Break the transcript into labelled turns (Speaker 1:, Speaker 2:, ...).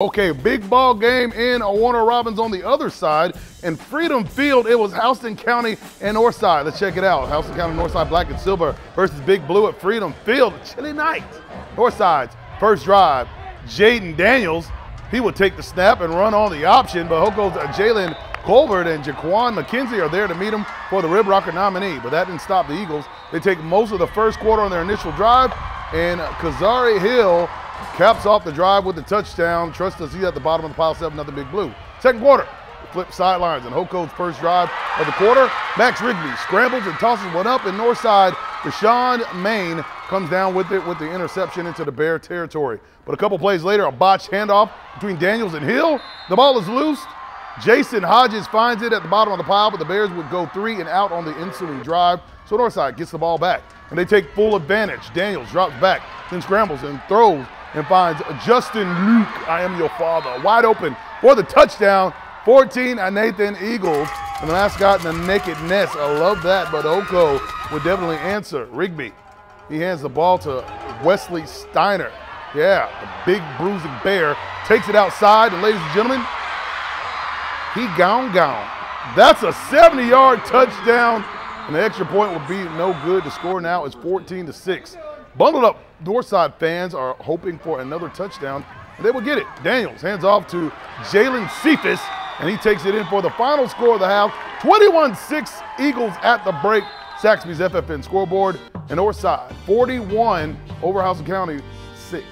Speaker 1: Okay, big ball game in Warner Robins on the other side. In Freedom Field, it was Houston County and Northside. Let's check it out. Houston County, Northside, Black and Silver versus Big Blue at Freedom Field. Chilly night. Northside's first drive, Jaden Daniels. He would take the snap and run on the option, but Hoko's Jalen Colbert and Jaquan McKenzie are there to meet him for the Rib Rocker nominee, but that didn't stop the Eagles. They take most of the first quarter on their initial drive, and Kazari Hill caps off the drive with the touchdown. Trust us, he's at the bottom of the pile, 7-0 Big Blue. Second quarter, flip sidelines, and Hoko's first drive of the quarter. Max Rigby scrambles and tosses one up, and Northside, Deshaun Main comes down with it with the interception into the Bear territory. But a couple plays later, a botched handoff between Daniels and Hill. The ball is loose. Jason Hodges finds it at the bottom of the pile, but the Bears would go 3 and out on the ensuing drive. So Northside gets the ball back, and they take full advantage. Daniels drops back, then scrambles and throws and finds Justin Luke, I am your father, wide open for the touchdown. 14 Nathan Eagles, and the mascot in the naked nest. I love that, but Hoko would definitely answer. Rigby, he hands the ball to Wesley Steiner. Yeah, the big bruising Bear takes it outside, and ladies and gentlemen, he gone. That's a 70-yard touchdown, and the extra point will be no good. The score now is 14-6. Bundled up Northside fans are hoping for another touchdown, and they will get it. Daniels hands off to Jalen Cephas, and he takes it in for the final score of the half. 21-6 Eagles at the break. Saxby's FFN scoreboard, and Northside 41 over Houston County 6.